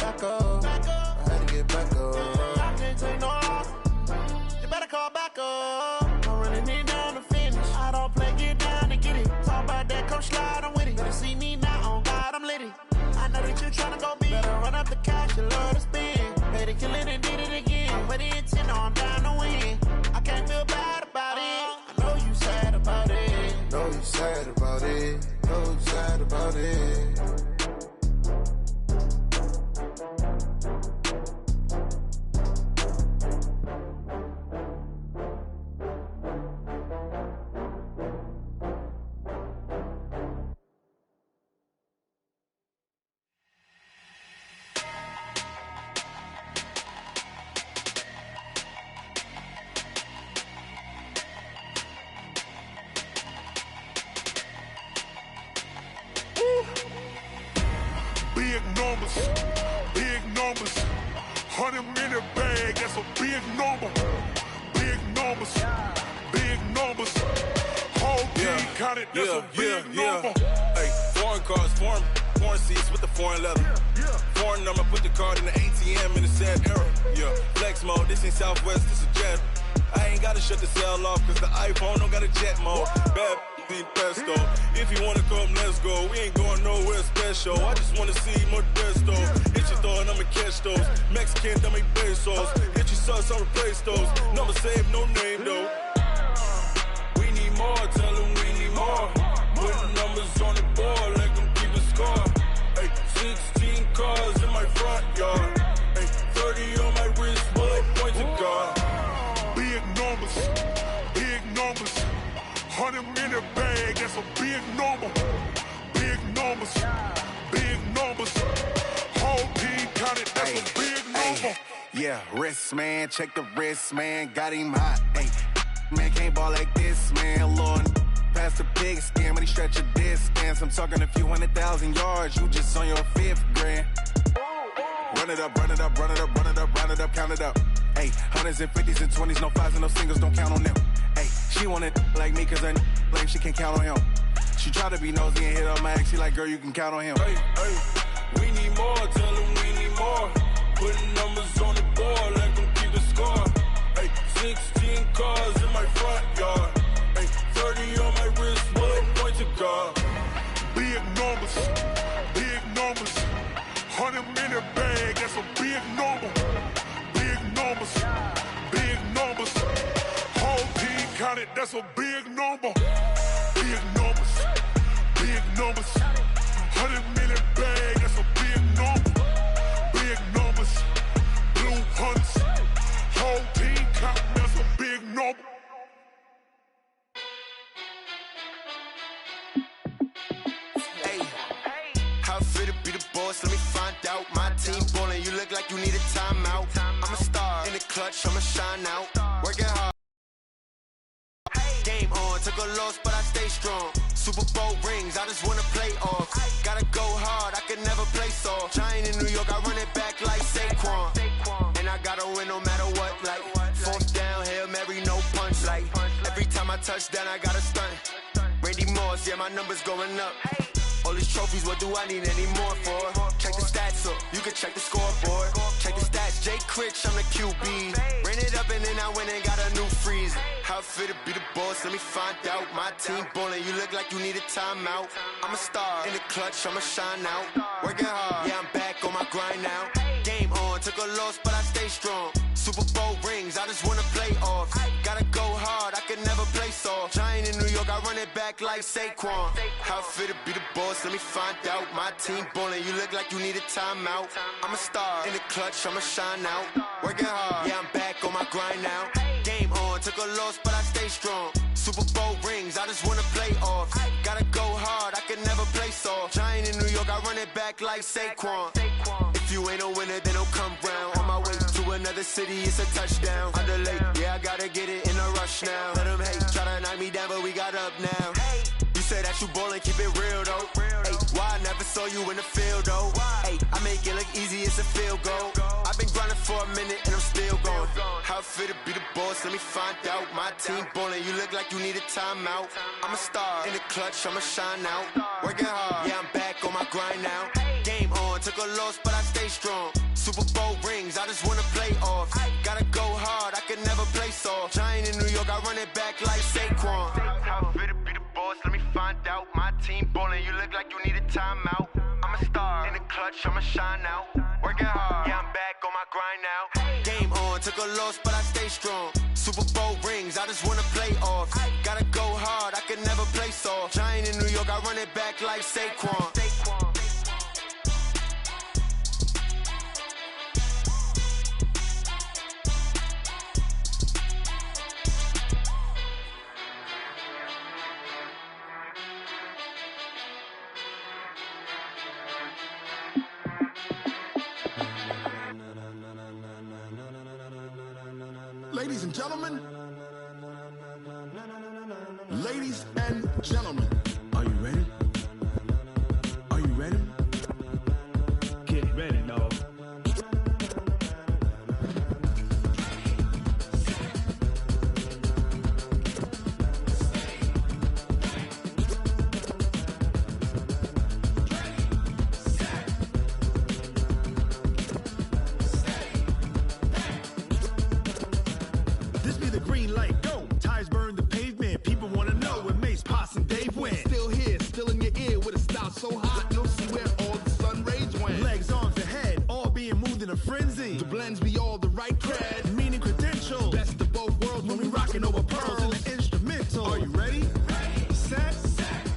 back up. I had to get back up. I can't take no off. You better call back up. I'm running it down to finish. I don't play, get down to get it. Talk about that, come slide, I'm with it. Better see me now, on God, I'm litty. I know that you tryna go big. Better run up the cash, you love to spend. Better kill it and did it again. Put the intent on, I'm down to win. I can't feel bad about it. I know you sad about it. Know you sad about it. Know you sad about it. Big numbers, big numbers. 100-minute bag, that's a big number. Big numbers, big numbers. Whole team counted, that's a big number. Hey, foreign cars, foreign seats with the foreign leather. Foreign number, put the card in the ATM in the sad era. Yeah, flex mode, this ain't Southwest, this a jet. I ain't gotta shut the cell off, cause the iPhone don't got a jet mode. Bad need pesto. If you wanna come, let's go. We ain't going nowhere special. I just wanna see Modesto. Hit your throw and I'ma catch those. Mexican, dummy pesos. Hit your sus, I'll replace those. Number save, no name though. We need more, tell them we need more. Put numbers on the board, let them keep a score. Hey, 16 cars in my front yard. Hey, 30 on my wrist, bullet point to God. Big numbers, big numbers. 100-minute bag, that's a big number. Big numbers, big numbers. Whole team counted, that's a big number. Yeah, wrist man, check the wrist man, got him hot. Ay, man can't ball like this, man. Lord, past the pig skin when he stretch a distance. I'm talking a few 100,000 yards, you just on your 5th grand. Run it up, run it up, run it up, run it up, run it up, count it up. Ay, hundreds and 50s and 20s, no 5s and no singles, don't count on them. Ay, she want it like me cause her like she can't count on him. She try to be nosy and hit on my ex, she like, girl, you can count on him. Hey, we need more, tell them we need more. Putting numbers on the board, let them keep the score. Hey, 16 cars in my front yard. Hey, 30 on my wrist, bullet point to God. Big numbers, big numbers. 100-minute bag, that's a big number. Big numbers, big numbers. Whole team counted, that's a big number. Big numbers, big numbers. 100-minute bag, that's a big number. Big numbers, blue hunts. Whole team counted, that's a big number. How fit to be the boss? Let me find out. My team ballin', you look like you need a timeout. I'm a star in the clutch, I'ma shine out. Working hard. Game on, took a loss, but I stay strong. Super Bowl rings, I just wanna play off. Gotta go hard, I can never play soft. Giant in New York, I run it back like Saquon. And I gotta win no matter what, like 4th down, Hail Mary, no punch. Like every time I touch down, I gotta stunt. Randy Moss, yeah, my numbers going up. All these trophies, what do I need any more for? Check the stats up, you can check the scoreboard. Check the stats, Jay Critch, I'm the QB. Ran it up and then I went and got a new freeze. How fit to be the boss, let me find out. My team ballin', you look like you need a timeout. I'm a star in the clutch, I'ma shine out. Working hard, yeah, I'm back on my grind now. Game on, took a loss, but I stay strong. Super Bowl rings, I just wanna play off. Gotta go hard, I can never play soft. Giant in New York, I run it back like Saquon. How fit to be the boss, let me find out. My team ballin', you look like you need a timeout. I'm a star in the clutch, I'ma shine out. Working hard, yeah, I'm back on my grind now. Game on, took a loss, but I stay strong. Super Bowl rings, I just wanna play off. Gotta go hard, I can never play soft. Giant in New York, I run it back like Saquon. If you ain't a winner, then don't come round. On my way to another city, it's a touchdown. Under late, yeah, I gotta get it in a rush now. Let them hate, try to knock me down, but we got up now. You say that you ballin', keep it real though. Hey, why I never saw you in the field though? Hey, I make it look easy, it's a field goal. I've been grinding for a minute and I'm still going. How how it feel to be the boss, let me find out. My team ballin', you look like you need a timeout. I'm a star, in the clutch, I'ma shine out. Working hard, yeah, I'm back on my grind now. Game on, took a loss, but I stay strong. Super Bowl rings, I just wanna play off. Gotta go hard, I can never play soft. Giant in New York, I run it back like Saquon. How it feel to be the boss, let me find out. My team ballin', you look like you need a timeout. I'm a star, in the clutch, I'ma shine out. Working hard, yeah, I'm back on my grind now. Game on, took a loss, but I stay strong. Super Bowl rings, I just wanna play off. Gotta go hard, I can never play soft. Giant in New York, I run it back like Saquon. Ladies and gentlemen, ladies and gentlemen, are you ready? Are you ready? Get ready, dog. Green light, go. Tires burn the pavement. People wanna know when Mace, Potts, and Dave went. Still here, still in your ear with a style so hot, you'll see where all the sun rays went. Legs, arms, and head, all being moved in a frenzy. The blends be all the right cred, meaning credentials. best of both worlds When we rockin' over pearls in the instrumental. Are you ready? Set,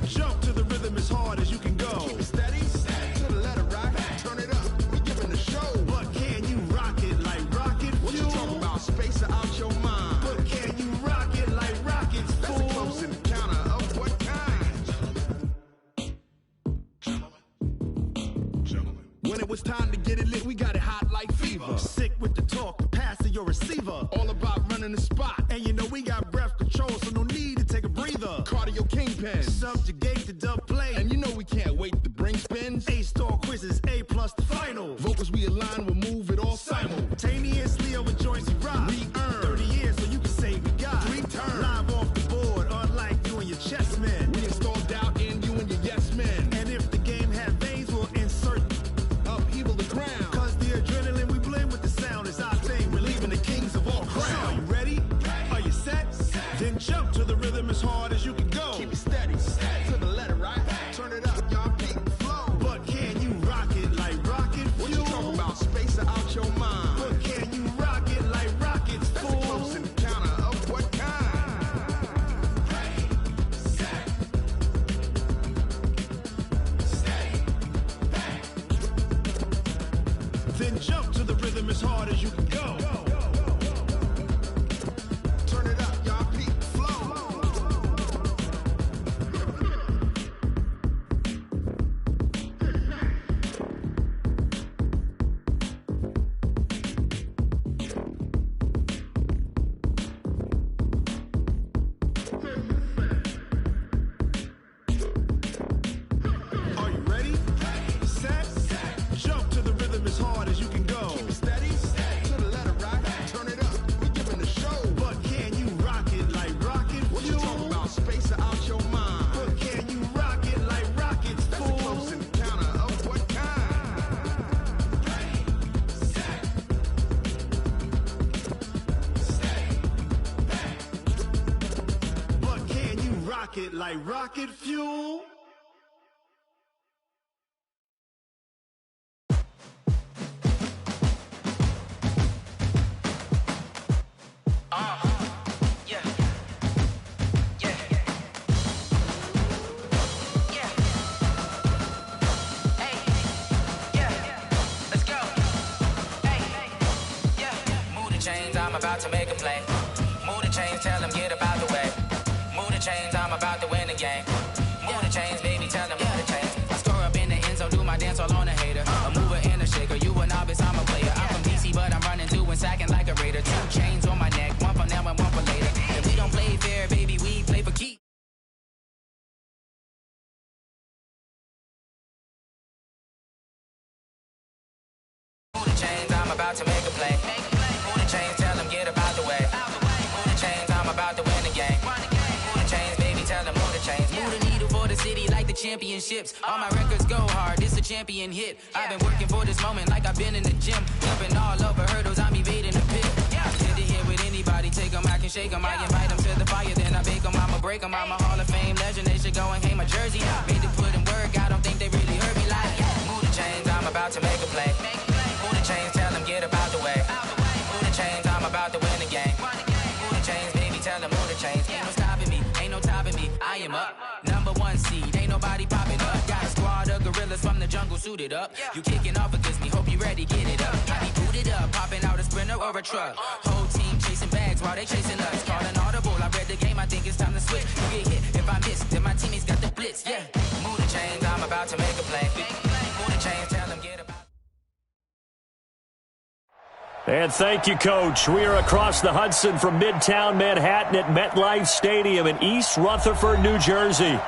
jump to the rhythm as hard as you can go. Keep it steady, to the letter right, turn it up, we giving the show. But can you rock it like rocket fuel? What you talking about, space out your mind? But can you rock it like rockets, That's a close encounter of what kind? Gentlemen. When it was time to get it lit, we got it hot like fever. Sick with the talk, the pass to your receiver. All about running the spot, And you know we got breath control, so no need to take a breather. cardio kingpin. Subjugate the dub play. And you know we can't wait to bring spins. A-star quizzes, A+ the final. Vocals we align, we'll move it all Simultaneously over joints we rock. We earn 30 years, so you can say we got 3 turns. live off the board, unlike you and your chess men. We install doubt in you and your yes men. And if the game had veins, we'll insert. Upheaval the ground. Cause the adrenaline we blend with the sound is our thing. We're leaving the kings of all crowns. So are you ready? Are you set? Then jump to the rhythm as hard as you can go. Keep it steady, to the letter right. Turn it up, y'all peak flow. But can you rock it like rocket fuel? What you talking about? Space out your mind. But can you rock it like rockets, That's a fool? close encounter of what kind? Then jump to the rhythm as hard as you can go. Turn it up, y'all peak flow. Are you ready? Set, jump to the rhythm as hard as you can go. Keep it steady, to the letter right. Turn it up, we giving the show. But can you rock it like rocket What you fuel? talking about? Space out your mind. But can you rock it like rockets, That's a fool? close encounter of what kind? But can you rock it like rocket fuel? I'm about to make a play. Move the chains, tell them get about the way. Move the chains, I'm about to win the game. Move the chains, baby, tell them move the chains. I score up in the end zone, do my dance all on a hater. A mover and a shaker, you a novice, I'm a player. I'm from DC, but I'm running through and sacking like a raider. 2 chains on my neck, one for now and one for later. If we don't play fair, baby, we play for keeps. Move the chains, I'm about to make a play. Move the chains, tell them get about the championships. All my records go hard, this a champion hit. I've been working for this moment like I've been in the gym. Jumping all over hurdles, I'm evading the pit. Hit it here with anybody, take them, I can shake them. I invite them to the fire, then I bake them, I'ma break them. I'm a Hall of Fame legend, they should go and hang my jersey. Made to put in work, I don't think they really heard me like, move the chains, I'm about to make a play. Move the chains, tell them get about the way. Move the chains, I'm about to win the game. Move the chains, baby, tell them move the chains. Ain't no stopping me, ain't no topping me, I am up. #1 seed, ain't nobody popping up. Got a squad of gorillas from the jungle suited up. You kicking off against me, hope you ready, get it up. I be booted up, popping out a Sprinter or a truck. Whole team chasing bags while they chasing us. Calling audible, I read the game, I think it's time to switch. You get hit if I miss, then my teammates got the blitz, yeah. Move the chains, I'm about to make a play. Move the chains, tell them get about. And thank you, Coach. We are across the Hudson from Midtown Manhattan at MetLife Stadium in East Rutherford, New Jersey.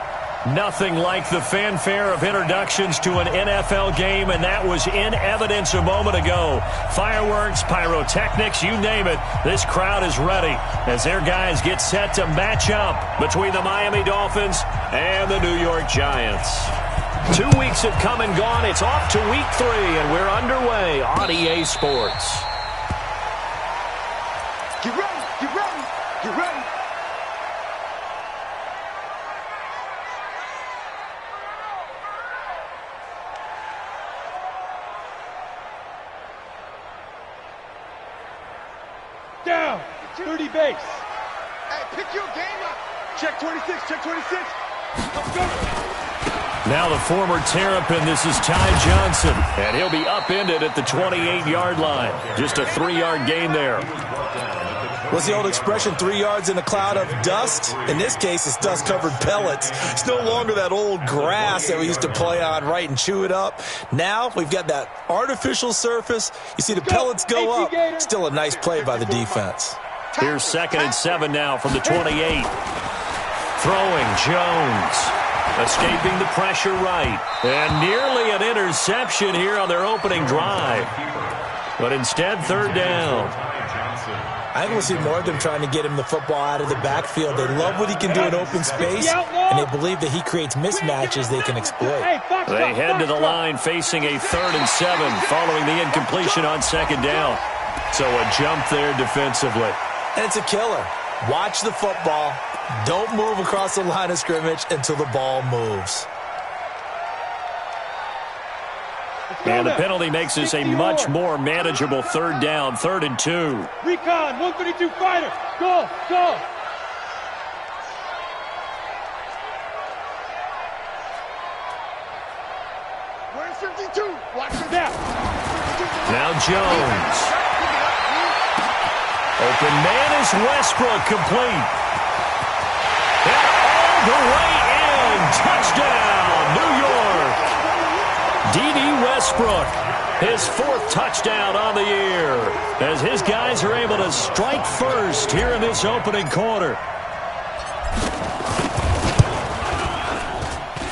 Nothing like the fanfare of introductions to an NFL game, and that was in evidence a moment ago. Fireworks, pyrotechnics, you name it. This crowd is ready as their guys get set to match up between the Miami Dolphins and the New York Giants. 2 weeks have come and gone. It's off to week 3, and we're underway on EA Sports. Get ready, get ready, get ready. Down, 30 base. Hey, pick your game up. Check 26, check 26. Let's go. Now the former Terrapin, this is Ty Johnson, and he'll be upended at the 28-yard line. Just a 3-yard gain there. What's the old expression, 3 yards in a cloud of dust? In this case, it's dust-covered pellets. It's no longer that old grass that we used to play on, right, and chew it up. Now we've got that artificial surface. You see the pellets go up. Still a nice play by the defense. Here's 2nd and 7 now from the 28. Throwing Jones. Escaping the pressure right. And nearly an interception here on their opening drive. But instead, 3rd down. I think we'll see more of them trying to get him the football out of the backfield. They love what he can do in open space, and they believe that he creates mismatches they can exploit. They head to the line facing a 3rd and 7 following the incompletion on 2nd down. So a jump there defensively. And it's a killer. Watch the football. Don't move across the line of scrimmage until the ball moves. And the penalty makes this a much more manageable 3rd down, 3rd and 2. Recon, 132 fighter. Go, go. Where's 52? Watch it now. Now Jones. Open man is Westbrook, complete. And all the way in. Touchdown, New York. D.D. Westbrook, his 4th touchdown on the year, as his guys are able to strike first here in this opening quarter.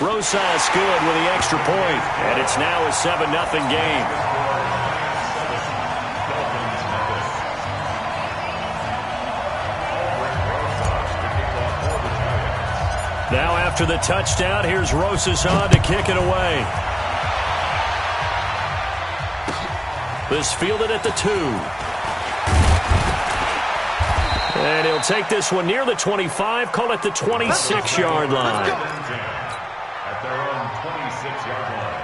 Rosas good with the extra point, and it's now a 7-0 game. Now after the touchdown, here's Rosas on to kick it away. This fielded at the 2. And he'll take this one near the 25, call it the 26-yard line. At their own 26-yard line.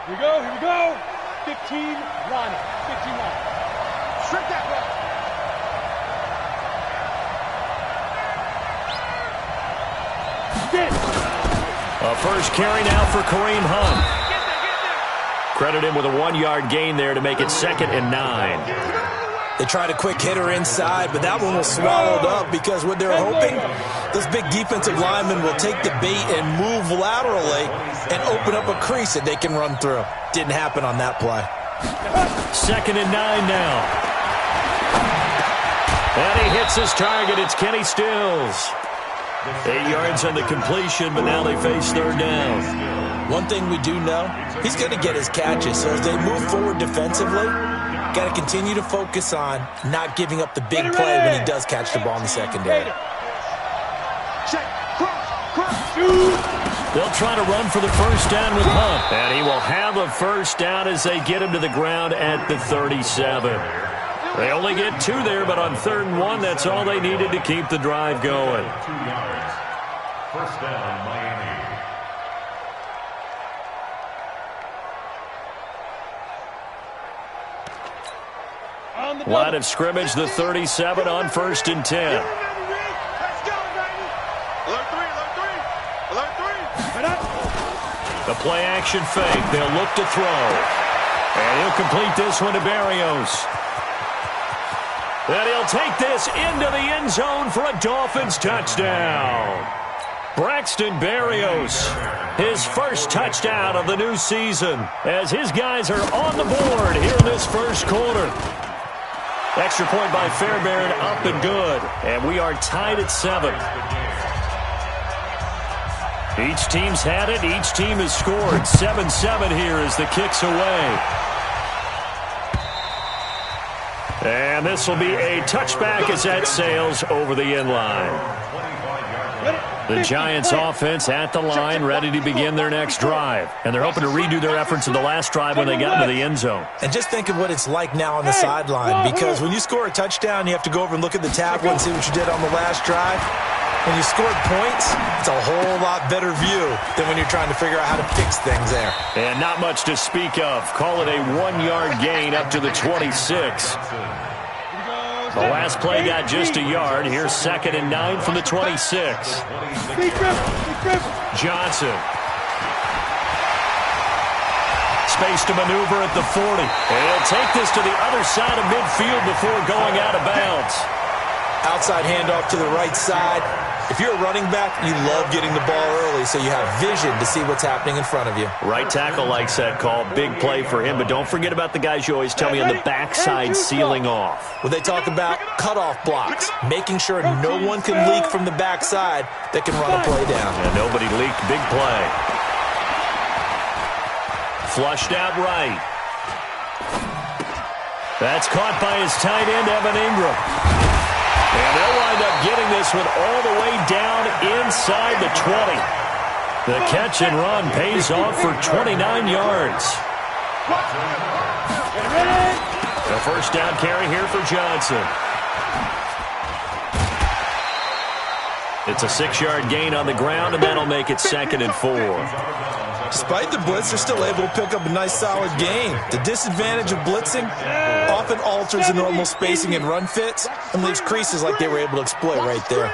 Here we go, here we go. 15 line, 15 line. Shrink that back. A first carry now for Kareem Hunt. Credit him with a 1-yard gain there to make it 2nd and 9. They tried a quick hitter inside, but that one was swallowed up because what they're hoping, those big defensive linemen will take the bait and move laterally and open up a crease that they can run through. Didn't happen on that play. 2nd and 9 now. And he hits his target. It's Kenny Stills. 8 yards on the completion, but now they face 3rd down. One thing we do know, he's going to get his catches. So as they move forward defensively, Got to continue to focus on not giving up the big play when he does catch the ball in the secondary. They'll try to run for the first down with Hunt. And he will have a first down as they get him to the ground at the 37. They only get 2 there, but on 3rd and 1, that's all they needed to keep the drive going. 2 yards. First down, Miami. Line of scrimmage, the 37 on 1st and 10. The play action fake. They'll look to throw. And he'll complete this one to Berrios. And he'll take this into the end zone for a Dolphins touchdown. Braxton Berrios, his first touchdown of the new season, as his guys are on the board here in this first quarter. Extra point by Fairbairn, up and good. And we are tied at 7. Each team's had it. Each team has scored. 7-7 here as the kick's away. And this will be a touchback as that sails over the end line. The Giants offense at the line, ready to begin their next drive. And they're hoping to redo their efforts in the last drive when they got into the end zone. And just think of what it's like now on the sideline, because when you score a touchdown, you have to go over and look at the tablet and see what you did on the last drive. When you scored points, it's a whole lot better view than when you're trying to figure out how to fix things there. And not much to speak of. Call it a 1-yard gain up to the 26. The last play got just a yard. Here's 2nd and 9 from the 26. Johnson. Space to maneuver at the 40. And he'll take this to the other side of midfield before going out of bounds. Outside handoff to the right side. If you're a running back, you love getting the ball early so you have vision to see what's happening in front of you. Right tackle likes that call. Big play for him, but don't forget about the guys you always tell me on the backside sealing off. Well, they talk about cutoff blocks, making sure no one can leak from the backside that can run a play down. And nobody leaked. Big play. Flushed out right. That's caught by his tight end, Evan Ingram. And they'll wind up getting this one all the way down inside the 20. The catch and run pays off for 29 yards. The first down carry here for Johnson. It's a 6-yard gain on the ground, and that'll make it 2nd and 4. Despite the blitz, they're still able to pick up a nice solid gain. The disadvantage of blitzing often alters the normal spacing and run fits and leaves creases like they were able to exploit right there.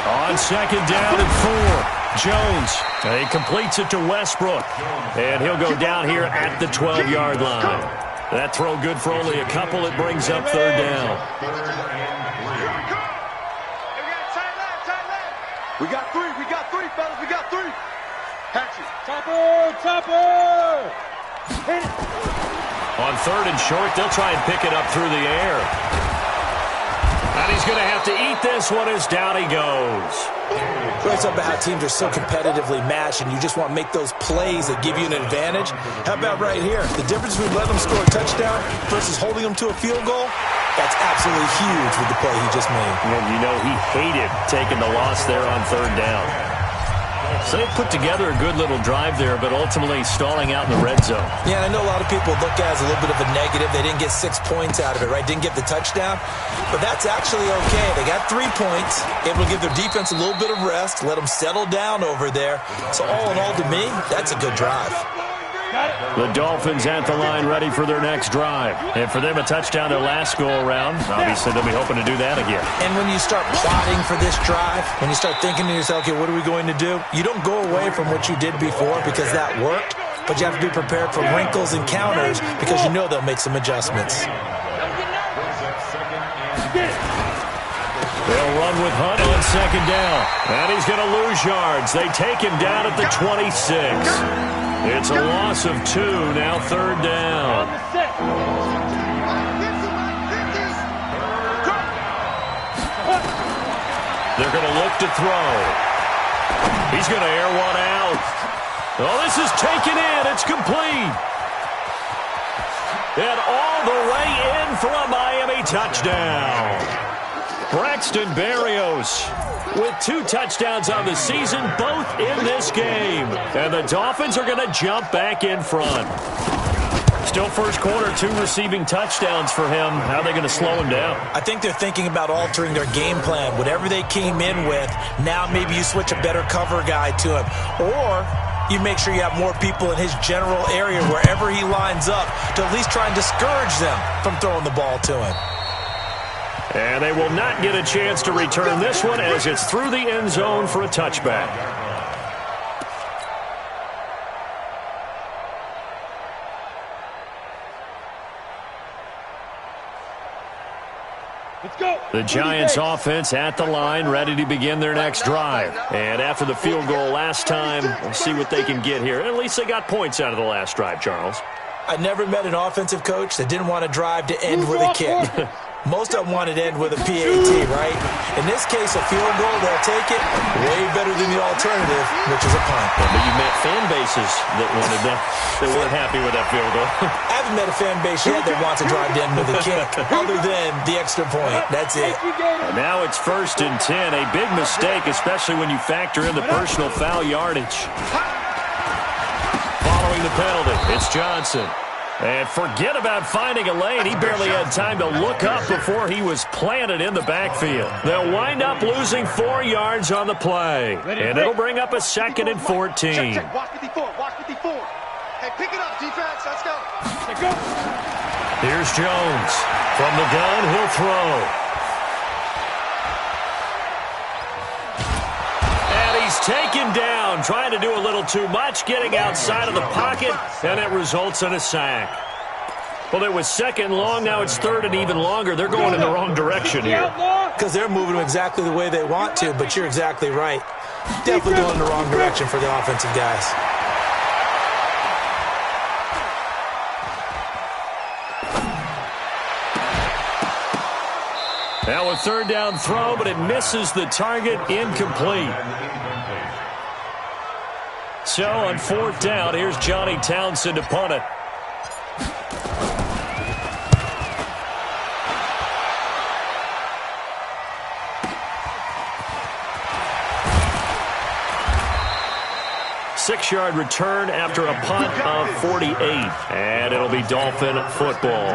On 2nd down and 4, Jones. He completes it to Westbrook. And he'll go down here at the 12-yard line. That throw good for only a couple. It brings up 3rd down. We got 3, fellas, we got 3. Hatch it. Topper! Hit it. On 3rd and short, they'll try and pick it up through the air. And he's going to have to eat this one as down he goes. We're talking about how teams are so competitively matched and you just want to make those plays that give you an advantage. How about right here? The difference between letting them score a touchdown versus holding them to a field goal, that's absolutely huge with the play he just made. And you know he hated taking the loss there on 3rd down. So they put together a good little drive there, but ultimately stalling out in the red zone. Yeah, I know a lot of people look at it as a little bit of a negative. They didn't get 6 points out of it, right? Didn't get the touchdown. But that's actually okay. They got 3 points, able to give their defense a little bit of rest, let them settle down over there. So all in all, to me, that's a good drive. The Dolphins at the line ready for their next drive. And for them, a touchdown their last go-around. Obviously, they'll be hoping to do that again. And when you start plotting for this drive, when you start thinking to yourself, okay, what are we going to do? You don't go away from what you did before because that worked, but you have to be prepared for wrinkles and counters because you know they'll make some adjustments. They'll run with Hunt on 2nd down. And he's going to lose yards. They take him down at the 26. It's a loss of 2, now 3rd down. They're going to look to throw. He's going to air one out. Oh, this is taken in. It's complete. And all the way in for a Miami touchdown. Braxton Berrios with 2 touchdowns on the season, both in this game. And the Dolphins are going to jump back in front. Still first quarter, 2 receiving touchdowns for him. How are they going to slow him down? I think they're thinking about altering their game plan. Whatever they came in with, now maybe you switch a better cover guy to him. Or you make sure you have more people in his general area wherever he lines up to at least try and discourage them from throwing the ball to him. And they will not get a chance to return this one as it's through the end zone for a touchback. Let's go. The Giants offense at the line, ready to begin their next drive. And after the field goal last time, we'll see what they can get here. At least they got points out of the last drive, Charles. I never met an offensive coach that didn't want to drive to end with a kick. Most of them wanted to end with a PAT, right? In this case, a field goal, they'll take it way better than the alternative, which is a punt. Yeah, but you met fan bases that wanted that. They weren't happy with that field goal. I haven't met a fan base yet that wants to drive to end with a kick, other than the extra point. That's it. And now it's 1st and 10. A big mistake, especially when you factor in the personal foul yardage. Following the penalty, it's Johnson. And forget about finding a lane. He barely had time to look up before he was planted in the backfield. They'll wind up losing 4 yards on the play. And it'll bring up a 2nd and 14. Check. Watch 54. Watch 54. Hey, pick it up, defense. Let's go. Let's go. Here's Jones. From the gun, he'll throw. Taken down, trying to do a little too much, getting outside of the pocket, and it results in a sack. Well, it was 2nd and long, now it's 3rd and even longer. They're going in the wrong direction here. Because they're moving exactly the way they want to, but you're exactly right. Definitely going in the wrong direction for the offensive guys. Now a 3rd down throw, but it misses the target, incomplete. So on 4th down, here's Johnny Townsend to punt it. Six-yard return after a punt of 48. And it'll be Dolphin football.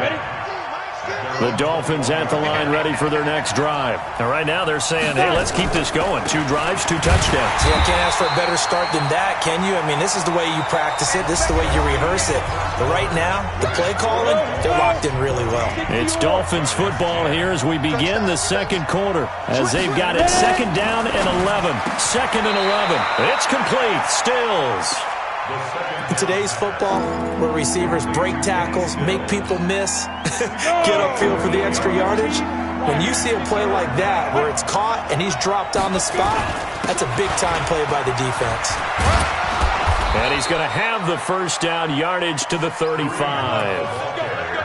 The Dolphins at the line ready for their next drive. And right now they're saying, hey, let's keep this going. 2 drives, 2 touchdowns. You can't ask for a better start than that, can you? I mean, this is the way you practice it. This is the way you rehearse it. But right now, the play calling, they're locked in really well. It's Dolphins football here as we begin the 2nd quarter. As they've got it 2nd down and 11. 2nd and 11. It's complete. Stills. In today's football, where receivers break tackles, make people miss, get upfield for the extra yardage, when you see a play like that where it's caught and he's dropped on the spot, that's a big-time play by the defense. And he's going to have the 1st down yardage to the 35.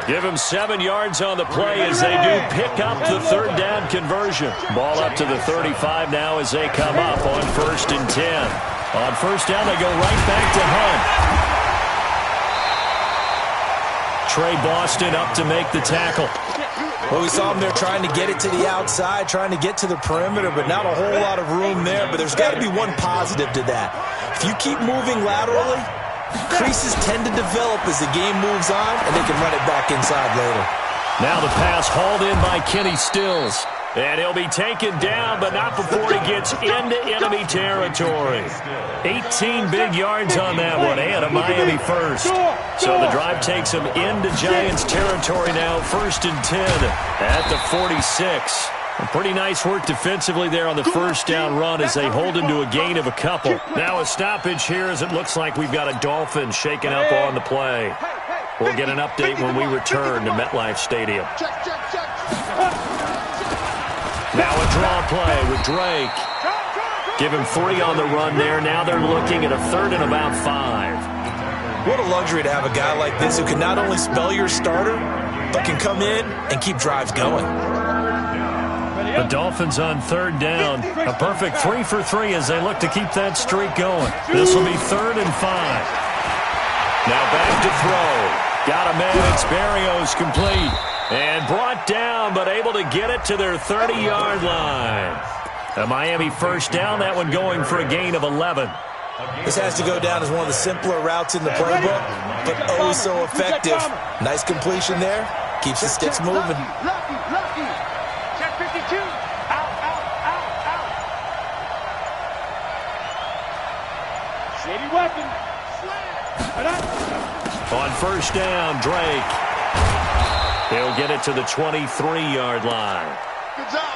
Give him 7 yards on the play as they do pick up the 3rd down conversion. Ball up to the 35 now as they come up on 1st and 10. On 1st down, they go right back to Hunt. Trey Boston up to make the tackle. Well, we saw him there trying to get it to the outside, trying to get to the perimeter, but not a whole lot of room there. But there's got to be one positive to that. If you keep moving laterally, creases tend to develop as the game moves on, and they can run it back inside later. Now the pass hauled in by Kenny Stills. And he'll be taken down, but not before he gets into enemy territory. 18 big yards on that one, and a Miami first. So the drive takes him into Giants territory now, 1st and 10 at the 46. Pretty nice work defensively there on the 1st down run as they hold him to a gain of a couple. Now a stoppage here as it looks like we've got a Dolphin shaking up on the play. We'll get an update when we return to MetLife Stadium. Now a draw play with Drake. Give him 3 on the run there. Now they're looking at a 3rd and about 5. What a luxury to have a guy like this who can not only spell your starter, but can come in and keep drives going. The Dolphins on 3rd down. A perfect 3 for 3 as they look to keep that streak going. This will be 3rd and 5. Now back to throw. Got a man. It's Barrios complete. And brought down, but able to get it to their 30-yard line. A Miami first down, that one going for a gain of 11. This has to go down as one of the simpler routes in the playbook, but oh so effective. Nice completion there. Keeps the sticks moving. Lucky. Check 52. Out. Shady weapon. On first down, Drake. He'll get it to the 23-yard line. Good job.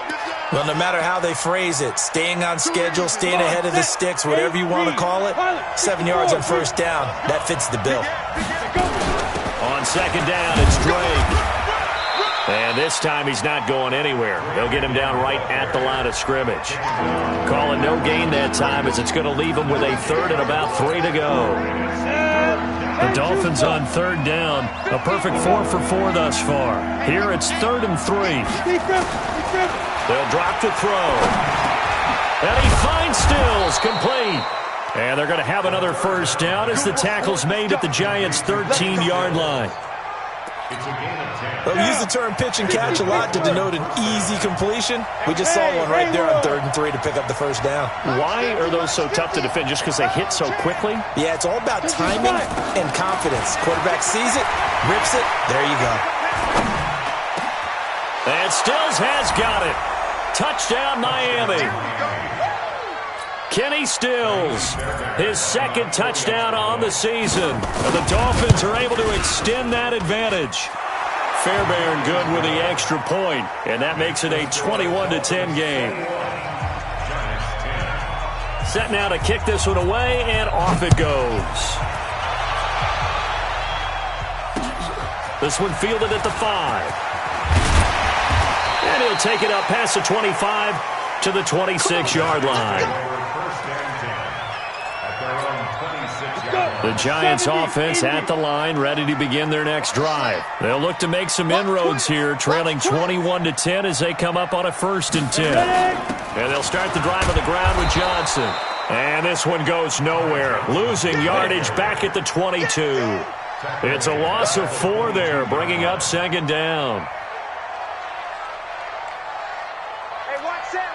Well, no matter how they phrase it, staying on schedule, staying ahead of the sticks, whatever you want to call it, 7 yards on first down, that fits the bill. On second down, it's Drake. And this time he's not going anywhere. They'll get him down right at the line of scrimmage. Calling no gain that time as it's going to leave him with a third and about 3 to go. The Dolphins on third down. A perfect 4 for 4 thus far. Here it's 3rd and 3. They'll drop to throw. And he finds Stills, complete. And they're going to have another first down as the tackle's made at the Giants' 13-yard line. Well, we use the term pitch and catch a lot to denote an easy completion. We just saw one right there on 3rd and 3 to pick up the first down. Why are those so tough to defend? Just because they hit so quickly? Yeah, it's all about timing and confidence. Quarterback sees it, rips it, there you go. And Stills has got it. Touchdown, Miami. Kenny Stills, his second touchdown on the season. And the Dolphins are able to extend that advantage. Fairbairn good with the extra point, and that makes it a 21-10 game. Set now to kick this one away, and off it goes. This one fielded at the 5. And he'll take it up past the 25 to the 26-yard line. The Giants offense at the line, ready to begin their next drive. They'll look to make some inroads here, trailing 21-10 as they come up on a 1st and 10. And they'll start the drive on the ground with Johnson. And this one goes nowhere, losing yardage back at the 22. It's a loss of 4 there, bringing up 2nd down. Hey, watch that.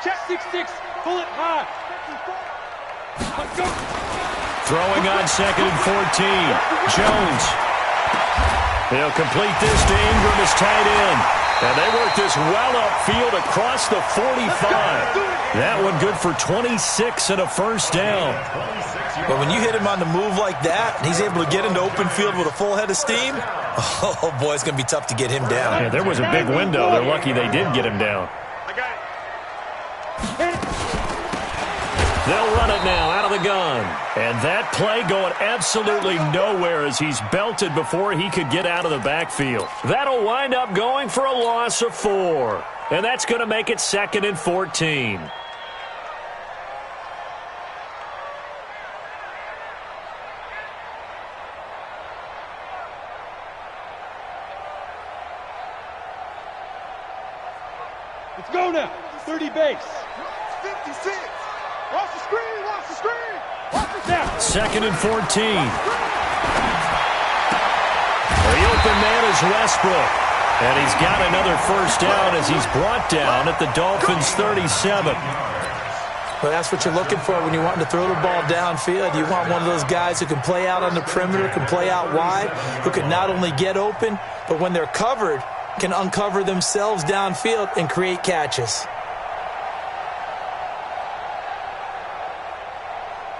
Check 6-6. Pull it high. Let's go. Throwing on 2nd and 14. Jones. He'll complete this to Ingram as tight end. And they work this well upfield across the 45. That one good for 26 and a first down. But when you hit him on the move like that, and he's able to get into open field with a full head of steam, oh boy, it's going to be tough to get him down. Yeah, there was a big window. They're lucky they did get him down. I got it. They'll run it now out of the gun. And that play going absolutely nowhere as he's belted before he could get out of the backfield. That'll wind up going for a loss of 4. And that's going to make it 2nd and 14. Let's go now. 30 base. 56. Watch the screen. Watch it now. 2nd and 14. The open man is Westbrook. And he's got another first down as he's brought down at the Dolphins' 37. Well, that's what you're looking for when you're wanting to throw the ball downfield. You want one of those guys who can play out on the perimeter, can play out wide, who can not only get open, but when they're covered, can uncover themselves downfield and create catches.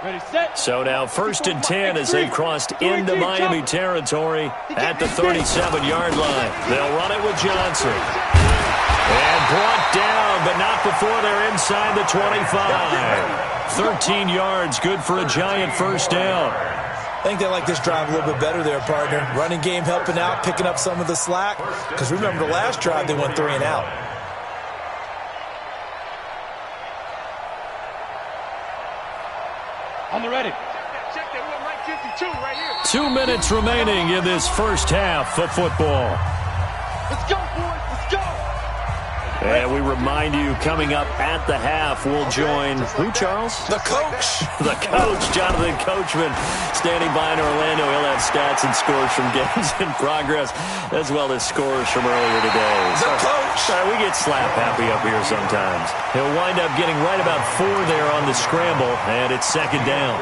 Ready, set. So now 1st and 10 as they've crossed into Miami territory at the 37-yard line. They'll run it with Johnson. And brought down, but not before they're inside the 25. 13 yards, good for a Giant first down. I think they like this drive a little bit better there, partner. Running game helping out, picking up some of the slack. Because remember the last drive, they went 3 and out. On the ready. Check that one right 52 right here. 2 minutes remaining in this first half of football. Let's go, boys. Let's go. And we remind you, coming up at the half, we'll join who, Charles? The coach. The coach, Jonathan Coachman, standing by in Orlando. He'll have stats and scores from games in progress, as well as scores from earlier today. The coach. Sorry, we get slap happy up here sometimes. He'll wind up getting right about 4 there on the scramble, and it's second down.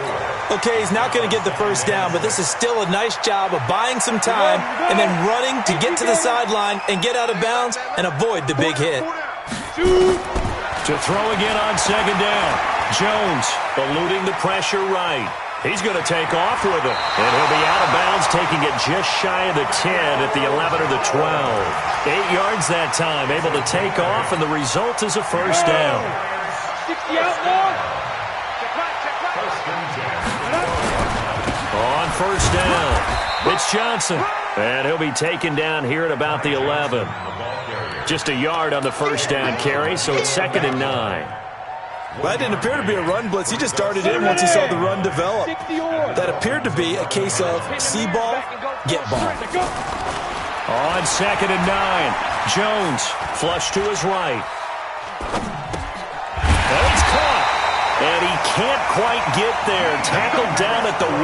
Okay, he's not going to get the first down, but this is still a nice job of buying some time and then running to get to the sideline and get out of bounds and avoid the big hit. To throw again on second down. Jones eluding the pressure right. He's going to take off with it. And he'll be out of bounds, taking it just shy of the 10 at the 11 or the 12. 8 yards that time, able to take off, and the result is a first down. 60 out now. On first down, it's Johnson. And he'll be taken down here at about the 11. Just a yard on the first down carry, so it's 2nd and 9. Well, that didn't appear to be a run blitz. He just darted in once he saw the run develop. That appeared to be a case of see ball, get ball. On 2nd and 9, Jones flush to his right. And he's caught. And he can't quite get there. Tackled down at the 1.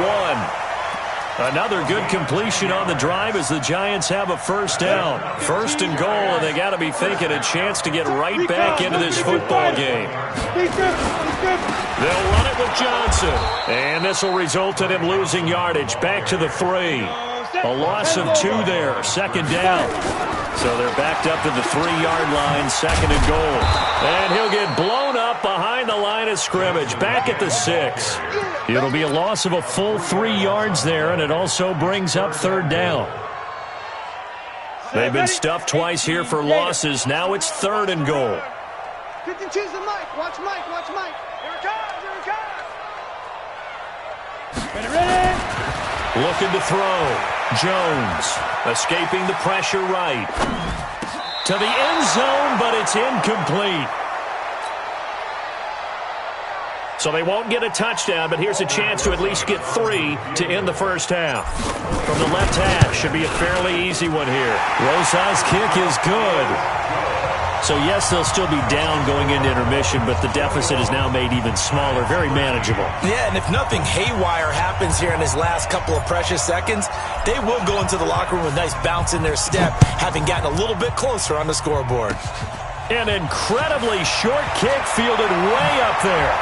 Another good completion on the drive as the Giants have a first down. 1st and goal, and they got to be thinking a chance to get right back into this football game. They'll run it with Johnson. And this will result in him losing yardage. Back to the 3. A loss of 2 there. 2nd down. So they're backed up to the 3-yard line. 2nd and goal. And he'll get blown up behind the line of scrimmage. Back at the 6. It'll be a loss of a full 3 yards there, and it also brings up 3rd down. They've been stuffed twice here for losses. Now it's 3rd and goal. 52's the Mike. Watch Mike. Watch Mike. Here it comes. Here it comes. Ready. Looking to throw. Jones escaping the pressure right. To the end zone, but it's incomplete. So they won't get a touchdown, but here's a chance to at least get 3 to end the first half. From the left hash, should be a fairly easy one here. Rosa's kick is good. So, yes, they'll still be down going into intermission, but the deficit is now made even smaller, very manageable. Yeah, and if nothing haywire happens here in his last couple of precious seconds, they will go into the locker room with a nice bounce in their step, having gotten a little bit closer on the scoreboard. An incredibly short kick fielded way up there.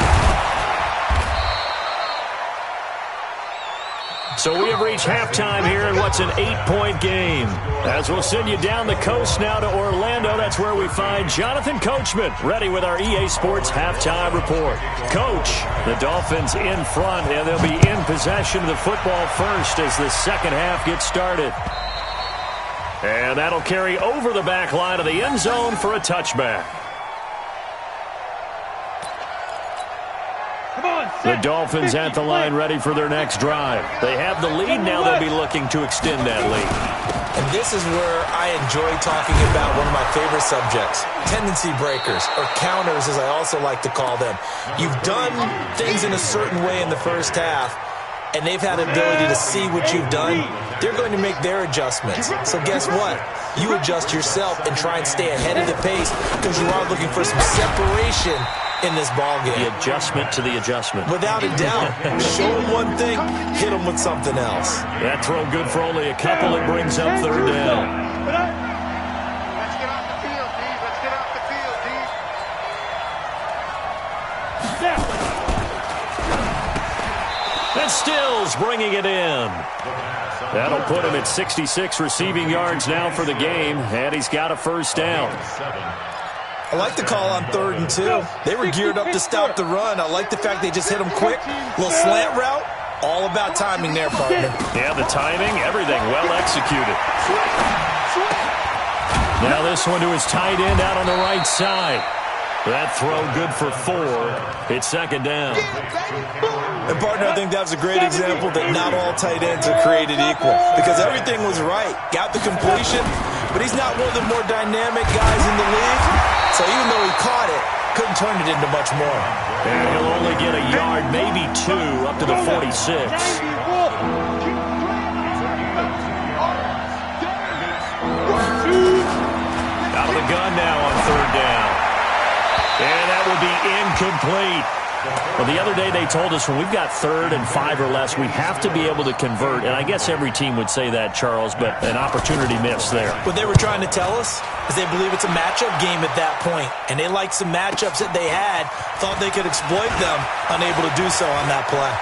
So we have reached halftime here in what's an 8-point game. As we'll send you down the coast now to Orlando, that's where we find Jonathan Coachman, ready with our EA Sports halftime report. Coach, the Dolphins in front, and they'll be in possession of the football first as the second half gets started. And that'll carry over the back line of the end zone for a touchback. The Dolphins at the line ready for their next drive. They have the lead. Now they'll be looking to extend that lead. And this is where I enjoy talking about one of my favorite subjects, tendency breakers, or counters as I also like to call them. You've done things in a certain way in the first half, and they've had the ability to see what you've done. They're going to make their adjustments. So guess what? You adjust yourself and try and stay ahead of the pace because you are looking for some separation in this ball game. The adjustment to the adjustment. Without a doubt. Show them one thing, hit them with something else. That throw good for only a couple. It brings up 3rd down. Let's get off the field, D. Let's get off the field, D. And Stills bringing it in. That'll put him at 66 receiving yards now for the game, and he's got a first down. I like the call on 3rd and 2. They were geared up to stop the run. I like the fact they just hit them quick. Little slant route. All about timing there, partner. Yeah, the timing, everything well executed. Now this one to his tight end out on the right side. That throw good for 4. It's 2nd down. And, partner, I think that was a great example that not all tight ends are created equal because everything was right. Got the completion, but he's not one of the more dynamic guys in the league. So even though he caught it, couldn't turn it into much more. And he'll only get a yard, maybe 2, up to the 46. Out of the gun now on third down. And that will be incomplete. Well, the other day they told us when we've got 3rd and 5 or less, we have to be able to convert. And I guess every team would say that, Charles, but an opportunity missed there. What they were trying to tell us is they believe it's a matchup game at that point. And they liked some matchups that they had, thought they could exploit them, unable to do so on that play.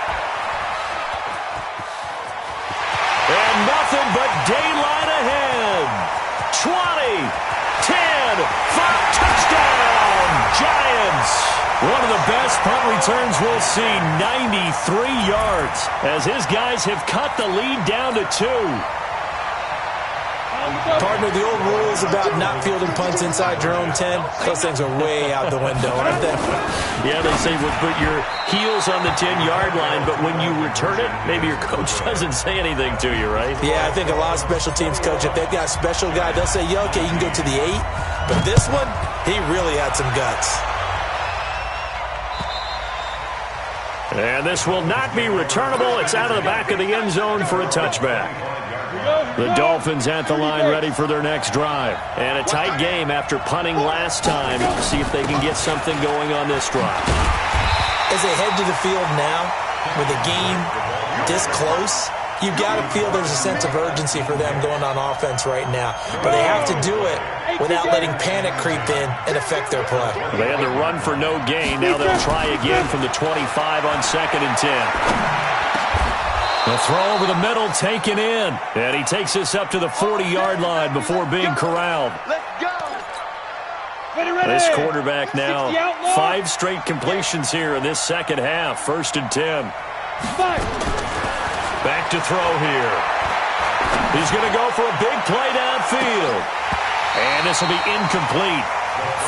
And nothing but daylight ahead. 20, 10, 5, touchdown, Giants. One of the best punt returns we'll see, 93 yards, as his guys have cut the lead down to 2. Partner, the old rules about not fielding punts inside your own 10, those things are way out the window, aren't they? Yeah, they say put your heels on the 10-yard line, but when you return it, maybe your coach doesn't say anything to you, right? Yeah, I think a lot of special teams coach, if they've got a special guy, they'll say, yeah, okay, you can go to the 8. But this one, he really had some guts. And this will not be returnable. It's out of the back of the end zone for a touchback. The Dolphins at the line ready for their next drive. And a tight game after punting last time. See if they can get something going on this drive. As they head to the field now, with the game this close, you've got to feel there's a sense of urgency for them going on offense right now. But they have to do it without letting panic creep in and affect their play. They had the run for no gain. Now they'll try again from the 25 on 2nd and 10. The throw over the middle taken in. And he takes this up to the 40-yard line before being corralled. This quarterback now, 5 straight completions here in this second half. 1st and 10. Back to throw here. He's going to go for a big play downfield. And this will be incomplete.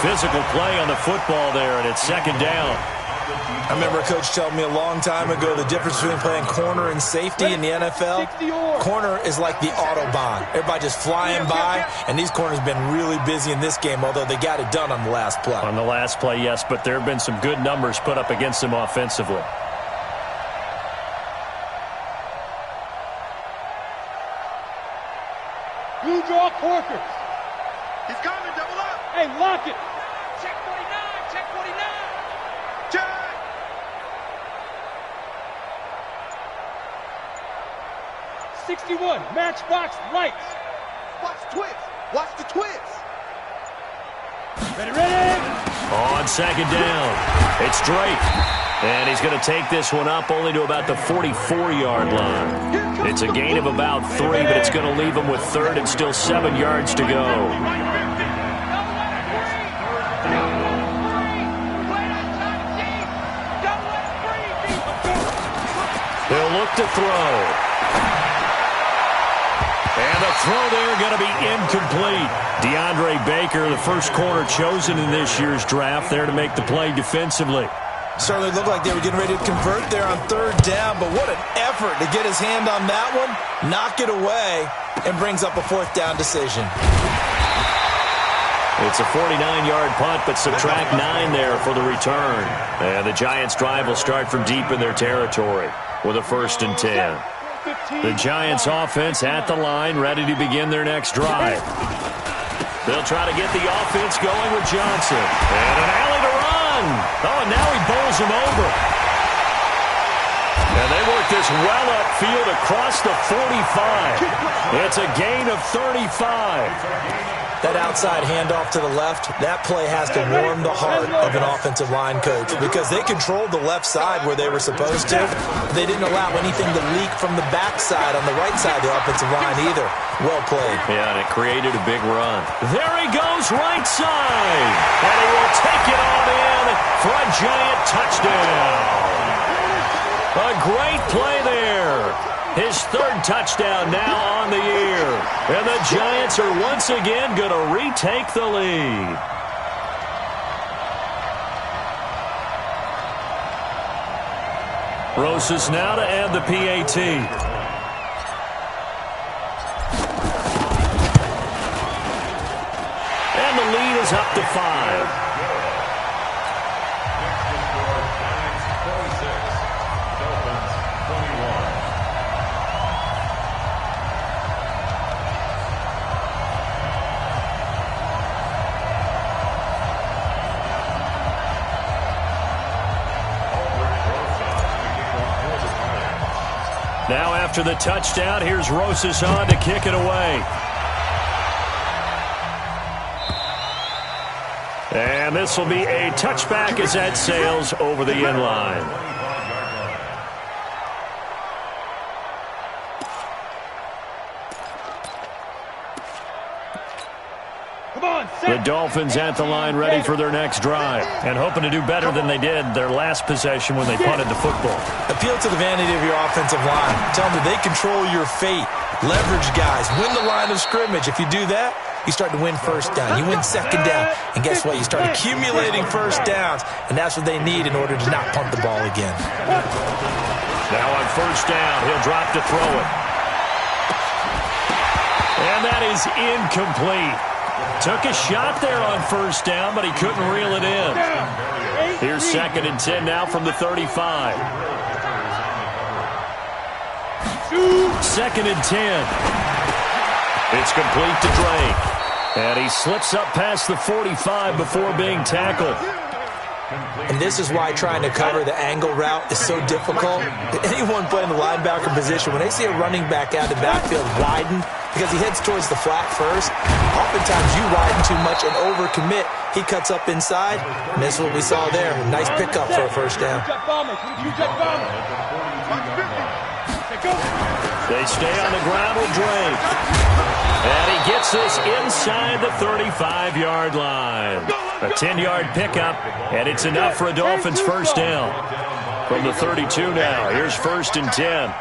Physical play on the football there, and it's 2nd down. I remember a coach telling me a long time ago the difference between playing corner and safety in the NFL. Corner is like the Autobahn. Everybody just flying by, and these corners have been really busy in this game, although they got it done on the last play. On the last play, yes, but there have been some good numbers put up against them offensively. You draw Corkers. He's coming, double up. Hey, lock it. Check 49, check 49. Check. 61, matchbox lights. Watch twist. Watch the twist. Ready, ready. On 2nd down, it's Drake. And he's going to take this one up only to about the 44-yard line. It's a gain of about 3, but it's going to leave him with 3rd and still 7 yards to go. They'll look to throw. And the throw there going to be incomplete. DeAndre Baker, the first corner chosen in this year's draft, there to make the play defensively. Certainly looked like they were getting ready to convert there on 3rd down, but what an effort to get his hand on that one, knock it away, and brings up a 4th down decision. It's a 49-yard punt, but subtract 9 there for the return. And the Giants' drive will start from deep in their territory with a 1st and 10. The Giants' offense at the line, ready to begin their next drive. They'll try to get the offense going with Johnson. And an alley to run. Oh, and now he bowls him over. And they work this well upfield across the 45. It's a gain of 35. That outside handoff to the left, that play has to warm the heart of an offensive line coach because they controlled the left side where they were supposed to. They didn't allow anything to leak from the backside on the right side of the offensive line either. Well played. Yeah, and it created a big run. There he goes, right side. And he will take it on in for a Giant touchdown. A great play there. His 3rd touchdown now on the year. And the Giants are once again going to retake the lead. Rosas now to add the PAT. And the lead is up to 5. Now after the touchdown, here's Rosas on to kick it away. And this will be a touchback as that sails over the end line. The Dolphins at the line ready for their next drive and hoping to do better than they did their last possession when they punted the football. Appeal to the vanity of your offensive line. Tell them that they control your fate. Leverage guys. Win the line of scrimmage. If you do that, you start to win first down. You win second down. And guess what? You start accumulating first downs. And that's what they need in order to not punt the ball again. Now on first down, he'll drop to throw it. And that is incomplete. Took a shot there on first down, but he couldn't reel it in. Here's 2nd and 10 now from the 35. 2nd and 10. It's complete to Drake. And he slips up past the 45 before being tackled. And this is why trying to cover the angle route is so difficult. Anyone playing the linebacker position, when they see a running back out of the backfield widen, because he heads towards the flat first, oftentimes you widen too much and overcommit. He cuts up inside, and this is what we saw there. Nice pickup for a first down. They stay on the ground with Drake. And he gets this inside the 35-yard line. A 10-yard pickup, and it's enough for a Dolphins first down. From the 32 now, here's 1st and 10.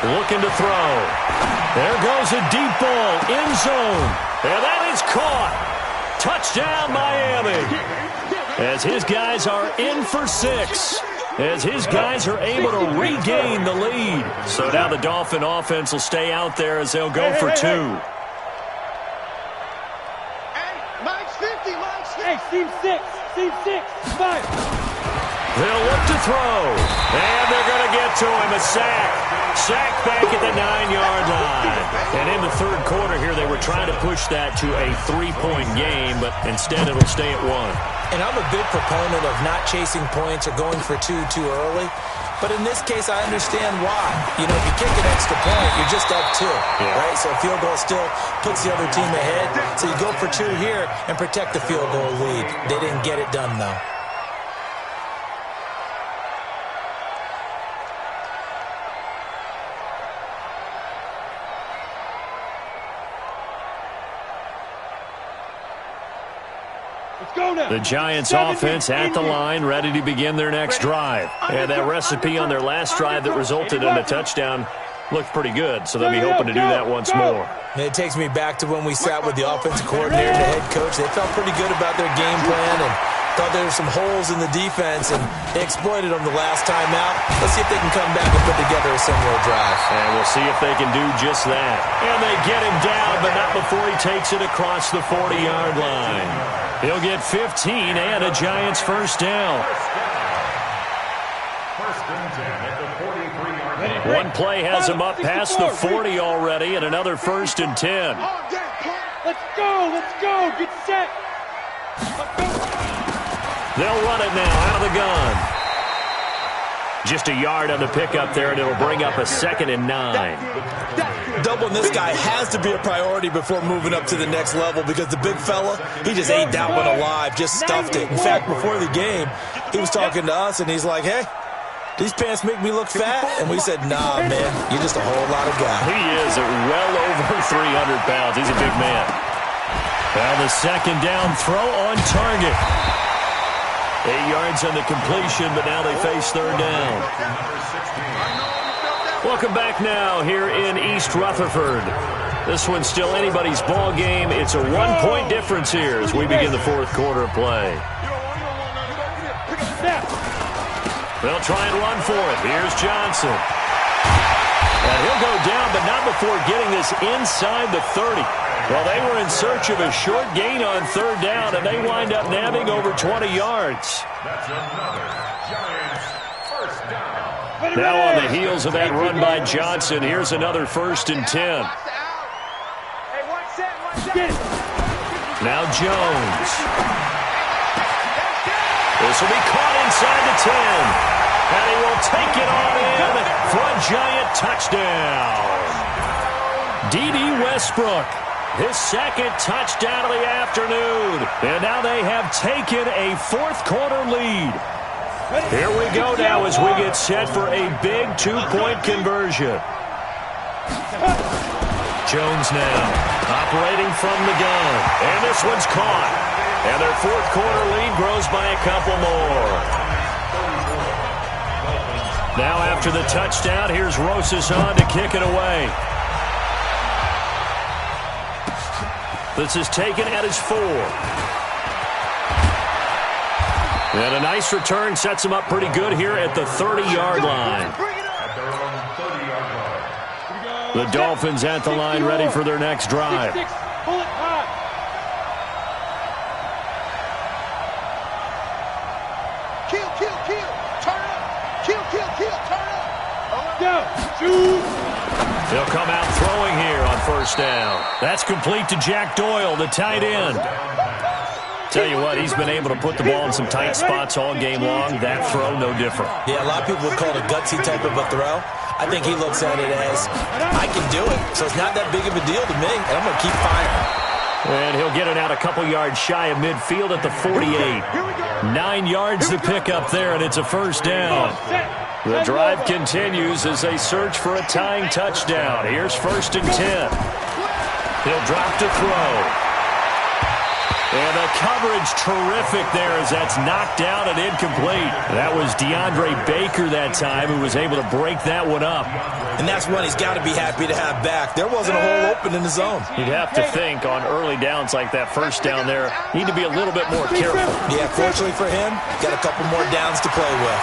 Looking to throw. There goes a deep ball, end zone. And that is caught. Touchdown, Miami. As his guys are in for 6. As his guys are able to regain the lead. So now the Dolphin offense will stay out there as they'll go for 2. Team 6, 5. They'll look to throw. And they're going to get to him. A sack. Sack back at the 9-yard line. And in the third quarter here, they were trying to push that to a 3-point game, but instead it'll stay at 1. And I'm a big proponent of not chasing points or going for 2 too early. But in this case, I understand why. You know, if you kick an extra point, you're just up 2, right? So a field goal still puts the other team ahead. So you go for 2 here and protect the field goal lead. They didn't get it done, though. The Giants offense at the line, ready to begin their next drive. And that recipe on their last drive that resulted in a touchdown looked pretty good, so they'll be hoping to do that once more. It takes me back to when we sat with the offensive coordinator and the head coach. They felt pretty good about their game plan and thought there were some holes in the defense, and they exploited them the last time out. Let's see if they can come back and put together a similar drive. And we'll see if they can do just that. And they get him down, but not before he takes it across the 40-yard line. He'll get 15 and a Giants first down. One play has him up past the 40 already, and another 1st and 10. Let's go, get set. They'll run it now out of the gun. Just a yard on the pickup there, and it'll bring up a 2nd and 9. Doubling this guy has to be a priority before moving up to the next level, because the big fella, he just ate that one alive, just stuffed it. In fact, before the game, he was talking to us, and he's like, hey, these pants make me look fat? And we said, nah, man, you're just a whole lot of guy. He is well over 300 pounds. He's a big man. Now the 2nd down throw on target. 8 yards on the completion, but now they face 3rd down. Welcome back now here in East Rutherford. This one's still anybody's ball game. It's a 1-point difference here as we begin the 4th quarter of play. They'll try and run for it. Here's Johnson. And he'll go down, but not before getting this inside the 30. Well, they were in search of a short gain on 3rd down, and they wind up nabbing over 20 yards. That's another Giants first down. Now on the heels of that run by Johnson, here's another 1st and 10. Now Jones. This will be caught inside the 10. And he will take it on in for a giant touchdown. D.D. Westbrook, his second touchdown of the afternoon. And now they have taken a fourth-quarter lead. Here we go now as we get set for a big two-point conversion. Jones now operating from the gun. And this one's caught. And their fourth-quarter lead grows by a couple more. Now after the touchdown, here's Rosas on to kick it away. This is taken at his 4. And a nice return sets him up pretty good here at the 30-yard line. The Dolphins at the line ready for their next drive. Kill, turn up. Kill, turn up. Down, shoot. He'll come out throwing here on first down. That's complete to Jack Doyle, the tight end. Tell you what, he's been able to put the ball in some tight spots all game long. That throw, no different. Yeah, a lot of people would call it a gutsy type of a throw. I think he looks at it as, I can do it, so it's not that big of a deal to me, and I'm going to keep firing. And he'll get it out a couple yards shy of midfield at the 48. 9 yards to pick up there, and it's a first down. The drive continues as they search for a tying touchdown. Here's 1st and 10. He'll drop to throw. And the coverage terrific there as that's knocked down and incomplete. That was DeAndre Baker that time who was able to break that one up. And that's one he's got to be happy to have back. There wasn't a hole open in the zone. You'd have to think on early downs like that first down there, need to be a little bit more careful. Yeah, fortunately for him, got a couple more downs to play with.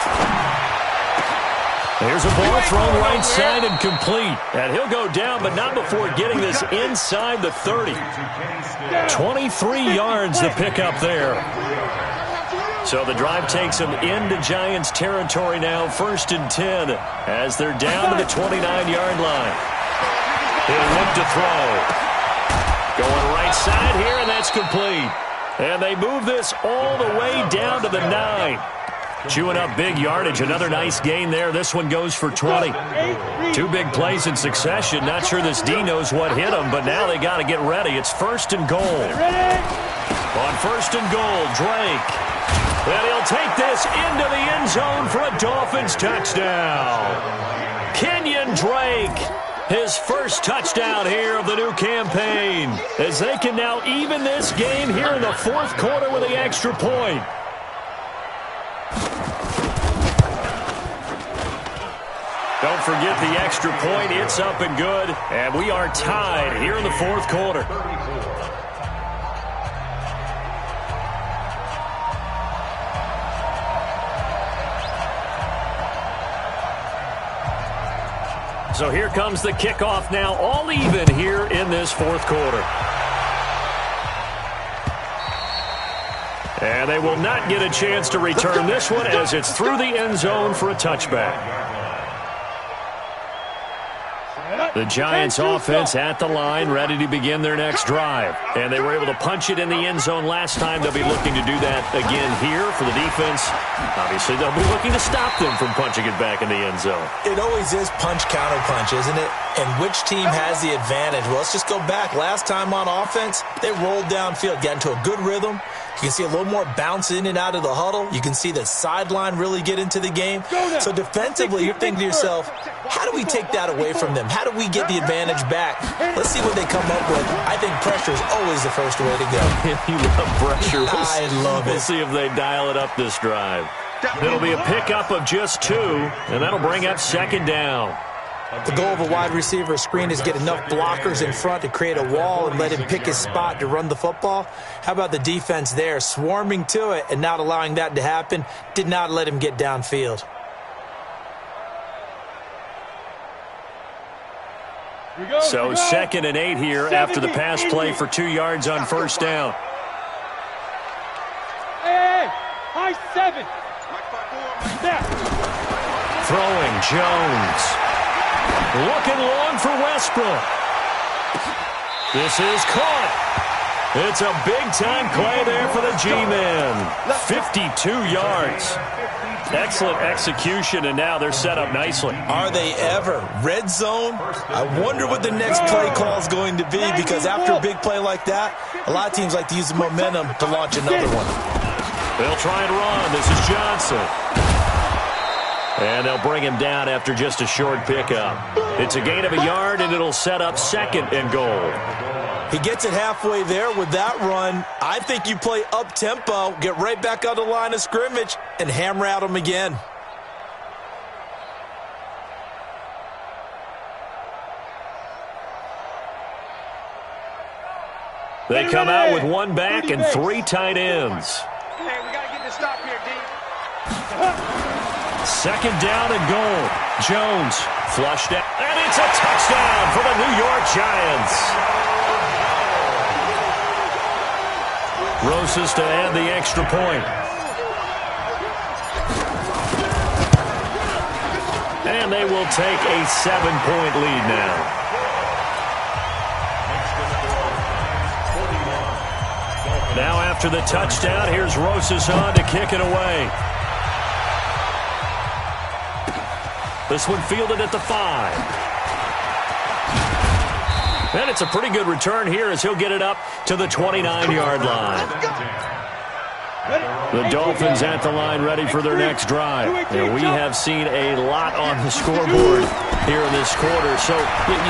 There's a ball thrown right side and complete. And he'll go down, but not before getting this inside the 30. 23 yards to pick up there. So the drive takes them into Giants territory now, 1st and 10, as they're down to the 29-yard line. He'll look to throw. Going right side here, and that's complete. And they move this all the way down to the 9. Chewing up big yardage. Another nice gain there. This one goes for 20. 2 big plays in succession. Not sure this D knows what hit him, but now they got to get ready. It's 1st and goal. On 1st and goal, Drake. And he'll take this into the end zone for a Dolphins touchdown. Kenyon Drake, his first touchdown here of the new campaign, as they can now even this game here in the 4th quarter with the extra point. Don't forget the extra point. It's up and good. And we are tied here in the 4th quarter. So here comes the kickoff now, all even here in this 4th quarter. And they will not get a chance to return this one as it's through the end zone for a touchback. The Giants offense at the line, ready to begin their next drive. And they were able to punch it in the end zone last time. They'll be looking to do that again here for the defense. Obviously, they'll be looking to stop them from punching it back in the end zone. It always is punch-counter-punch, isn't it? And which team has the advantage? Well, let's just go back. Last time on offense, they rolled downfield, got into a good rhythm. You can see a little more bounce in and out of the huddle. You can see the sideline really get into the game. So defensively, you're thinking to yourself, how do we take that away from them? How do we get the advantage back? Let's see what they come up with. I think pressure is always the first way to go. You love pressure. I love it. We'll see if they dial it up this drive. It'll be a pickup of just 2, and that'll bring up 2nd down. The goal of a wide receiver screen is get enough blockers in front to create a wall and let him pick his spot to run the football. How about the defense there, swarming to it and not allowing that to happen? Did not let him get downfield. So 2nd and 8 here after the pass play for 2 yards on first down. Hey, high 7. Throwing Jones. Looking long for Westbrook. This is caught. It's a big-time play there for the G-Men. 52 yards. Excellent execution, and now they're set up nicely. Are they ever? Red zone? I wonder what the next play call is going to be, because after a big play like that, a lot of teams like to use the momentum to launch another one. They'll try and run. This is Johnson. And they'll bring him down after just a short pickup. It's a gain of a yard, and it'll set up 2nd and goal. He gets it halfway there with that run. I think you play up-tempo, get right back on the line of scrimmage, and hammer at him again. They come out with 1 back and 3 tight ends. Hey, we got to get this stop here, D. 2nd down and goal. Jones flushed out, and it's a touchdown for the New York Giants. Rosas to add the extra point. And they will take a 7-point lead now. Now after the touchdown, here's Rosas on to kick it away. This one fielded at the 5. And it's a pretty good return here as he'll get it up to the 29-yard line. The Dolphins at the line ready for their next drive. And we have seen a lot on the scoreboard here in this quarter. So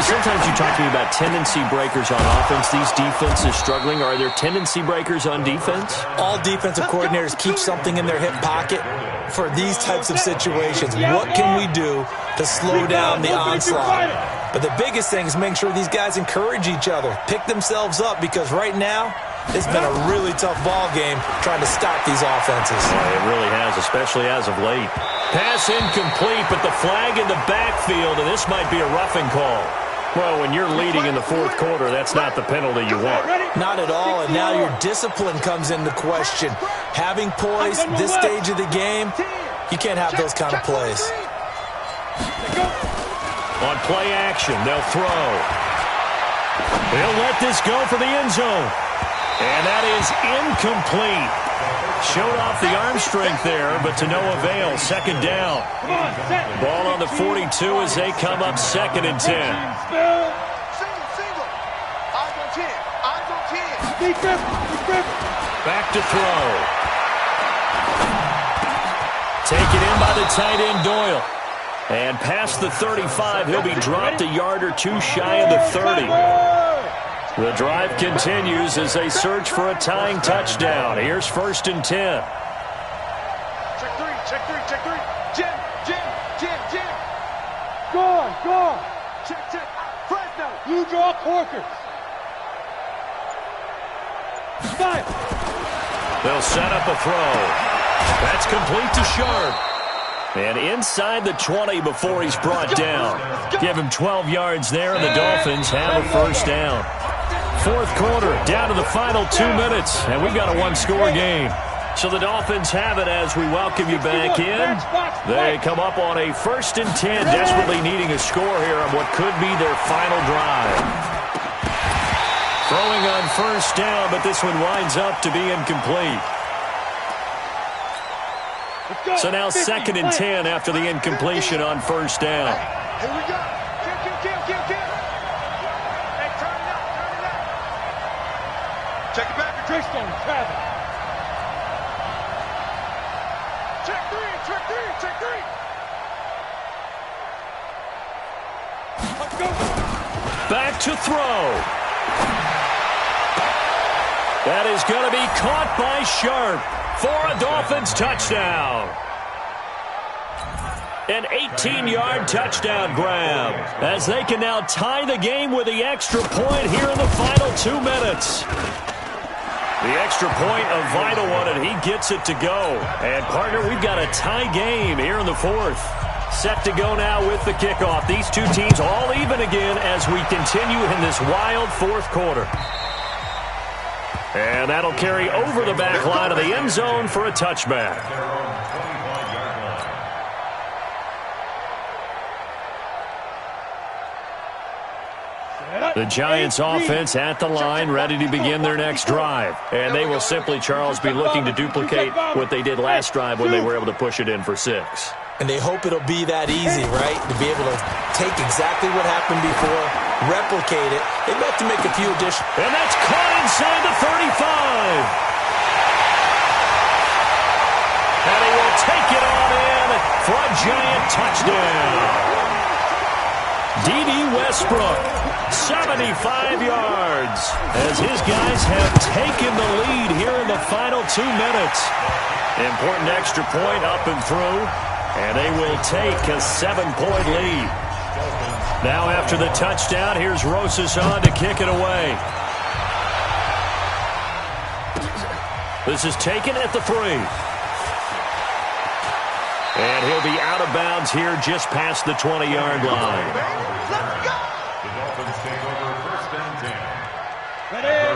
sometimes you talk to me about tendency breakers on offense. These defenses struggling. Are there tendency breakers on defense? All defensive coordinators keep something in their hip pocket for these types of situations. What can we do to slow down the onslaught? But the biggest thing is making sure these guys encourage each other, pick themselves up, because right now it's been a really tough ball game trying to stop these offenses. Yeah, it really has, especially as of late. Pass incomplete, but the flag in the backfield, and this might be a roughing call. Well, when you're leading in the 4th quarter, that's not the penalty you want. Not at all, and now your discipline comes into question. Having poise this stage of the game, you can't have those kind of plays. On play action, they'll throw. They'll let this go for the end zone. And that is incomplete. Showed off the arm strength there, but to no avail. 2nd down. Ball on the 42 as they come up 2nd and 10. Single. Eyes on 10. Eyes on 10. Back to throw. Taken in by the tight end, Doyle. And past the 35, he'll be dropped a yard or 2 shy of the 30. The drive continues as they search for a tying touchdown. Here's 1st and 10. Check 3, check 3, check 3. Jim. Go on. Check. Fresno, you draw Corker. Style. They'll set up a throw. That's complete to Sharp. And inside the 20 before he's brought down. Give him 12 yards there, and the Dolphins have a 1st down. 4th quarter, down to the final 2 minutes, and we've got a 1-score game. So the Dolphins have it as we welcome you back in. They come up on a 1st and 10, desperately needing a score here on what could be their final drive. Throwing on 1st down, but this one winds up to be incomplete. So now 2nd and 10 after the incompletion on 1st down. Here we go. Kill. Hey, turn it up. Check it back to Treystone, Travis. Check 3. Let's go. Back to throw. That is going to be caught by Sharp for a Dolphins touchdown. An 18-yard touchdown grab as they can now tie the game with the extra point here in the final 2 minutes. The extra point, a vital one, and he gets it to go. And, partner, we've got a tie game here in the 4th. Set to go now with the kickoff. These two teams all even again as we continue in this wild 4th quarter. And that'll carry over the back line of the end zone for a touchback. Set up. The Giants offense at the line, ready to begin their next drive. And they will simply, Charles, be looking to duplicate what they did last drive when they were able to push it in for 6. And they hope it'll be that easy, right? To be able to take exactly what happened before, replicate it. They have to make a few additions. And that's caught inside the 35. And he will take it on in for a Giant touchdown. D.D. Westbrook, 75 yards, as his guys have taken the lead here in the final 2 minutes. Important extra point up and through, and they will take a 7-point lead. Now after the touchdown, here's Rosas on to kick it away. This is taken at the 3. And he'll be out of bounds here just past the 20-yard line.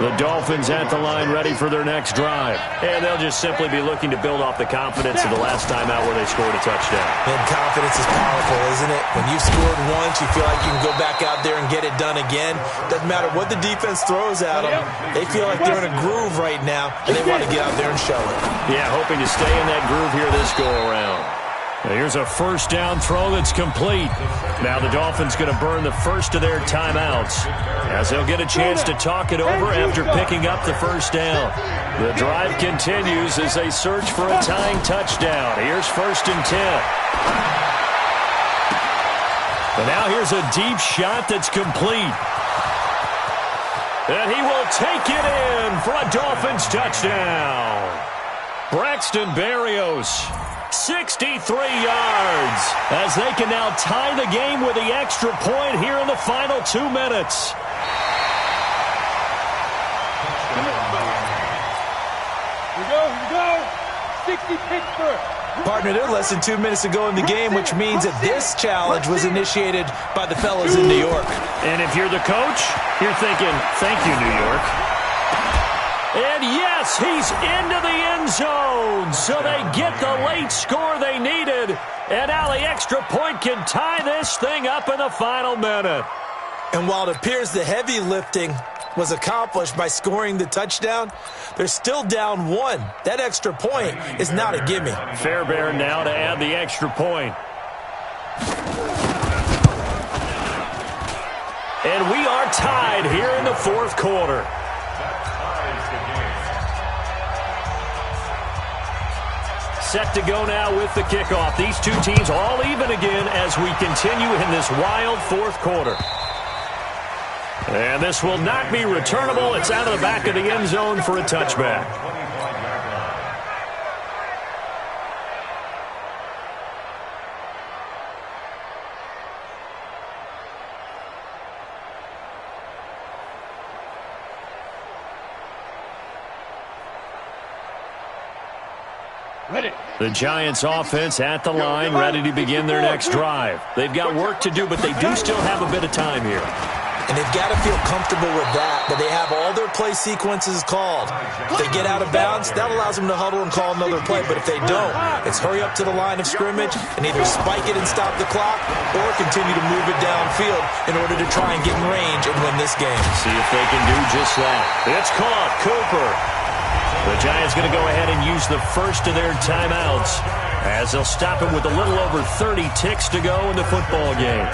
The Dolphins at the line ready for their next drive. And they'll just simply be looking to build off the confidence of the last time out where they scored a touchdown. And confidence is powerful, isn't it? When you've scored once, you feel like you can go back out there and get it done again. Doesn't matter what the defense throws at them. They feel like they're in a groove right now, and they want to get out there and show it. Yeah, hoping to stay in that groove here this go-around. Here's a first down throw that's complete. Now the Dolphins going to burn the first of their timeouts as they'll get a chance to talk it over after picking up the first down. The drive continues as they search for a tying touchdown. Here's 1st and 10. And now here's a deep shot that's complete. And he will take it in for a Dolphins touchdown. Braxton Berrios, 63 yards, as they can now tie the game with the extra point here in the final 2 minutes. Here we go. 60 Pittsburgh. Partner, they're less than 2 minutes to go in the game, which means that this challenge was initiated by the fellas in New York. And if you're the coach, you're thinking, thank you, New York. And yes, he's into the end zone, so they get the late score they needed. And now the extra point can tie this thing up in the final minute. And while it appears the heavy lifting was accomplished by scoring the touchdown, they're still down 1. That extra point is not a gimme. Fairbairn now to add the extra point. And we are tied here in the 4th quarter. Set to go now with the kickoff. These two teams all even again as we continue in this wild 4th quarter. And this will not be returnable. It's out of the back of the end zone for a touchback. The Giants offense at the line, ready to begin their next drive. They've got work to do, but they do still have a bit of time here. And they've got to feel comfortable with that they have all their play sequences called. If they get out of bounds, that allows them to huddle and call another play. But if they don't, it's hurry up to the line of scrimmage and either spike it and stop the clock or continue to move it downfield in order to try and get in range and win this game. See if they can do just that. It's caught. Cooper. The Giants going to go ahead and use the first of their timeouts as they'll stop it with a little over 30 ticks to go in the football game.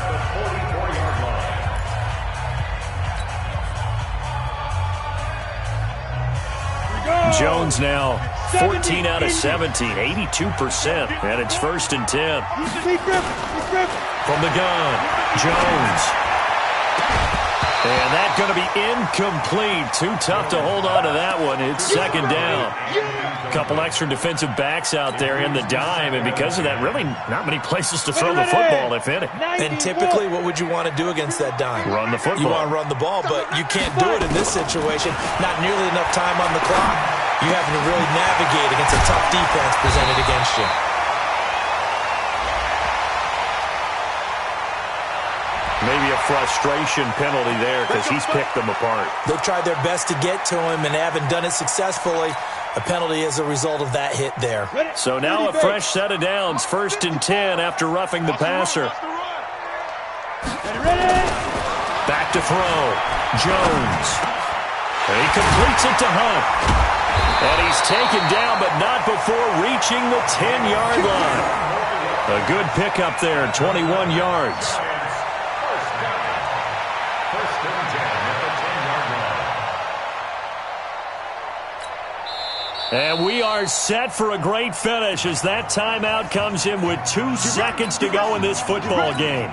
Jones now 14 out of 17, 82%, and it's 1st and 10. From the gun, Jones. And that's going to be incomplete. Too tough to hold on to that one. It's 2nd down. A couple extra defensive backs out there in the dime, and because of that, really not many places to throw the football, if any. And typically, what would you want to do against that dime? Run the football. You want to run the ball, but you can't do it in this situation. Not nearly enough time on the clock. You having to really navigate against a tough defense presented against you. Maybe a frustration penalty there because he's picked them apart. They've tried their best to get to him and haven't done it successfully. A penalty as a result of that hit there. So now a fresh set of downs. 1st and 10 after roughing the passer. Back back to throw. Jones. He completes it to Hunt. And he's taken down, but not before reaching the 10-yard line. A good pickup there, 21 yards. First and 10 at the 10-yard line. And we are set for a great finish as that timeout comes in with 2 seconds to go in this football game.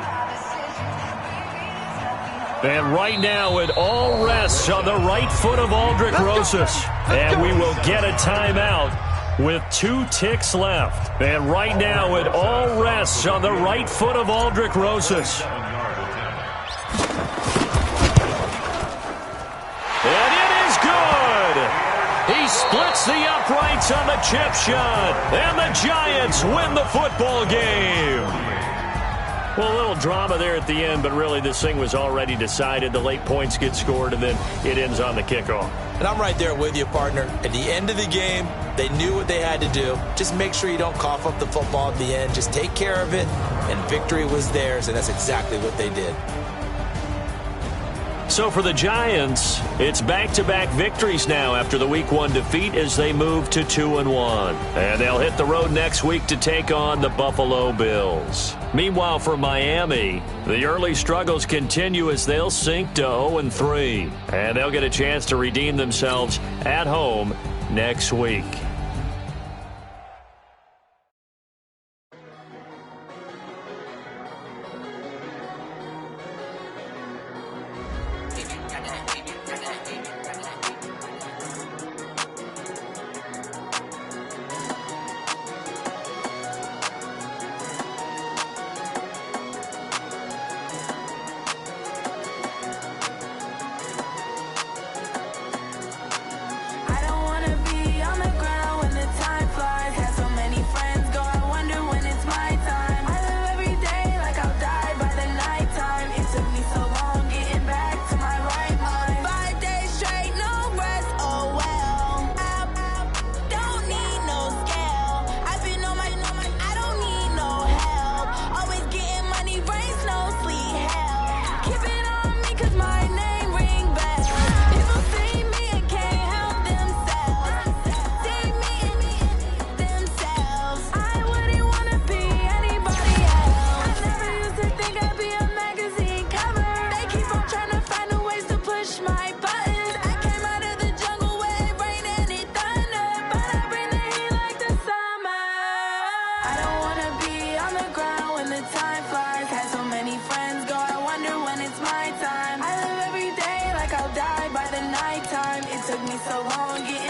And right now it all rests on the right foot of Aldrick Rosas. And we will get a timeout with 2 ticks left. And right now it all rests on the right foot of Aldrick Rosas. And it is good! He splits the uprights on the chip shot. And the Giants win the football game. Well, a little drama there at the end, but really this thing was already decided. The late points get scored, and then it ends on the kickoff. And I'm right there with you, partner. At the end of the game, they knew what they had to do. Just make sure you don't cough up the football at the end. Just take care of it, and victory was theirs, and that's exactly what they did. So for the Giants, it's back-to-back victories now after the Week 1 defeat as they move to 2-1. And they'll hit the road next week to take on the Buffalo Bills. Meanwhile, for Miami, the early struggles continue as they'll sink to 0-3. And they'll get a chance to redeem themselves at home next week. Took me so long getting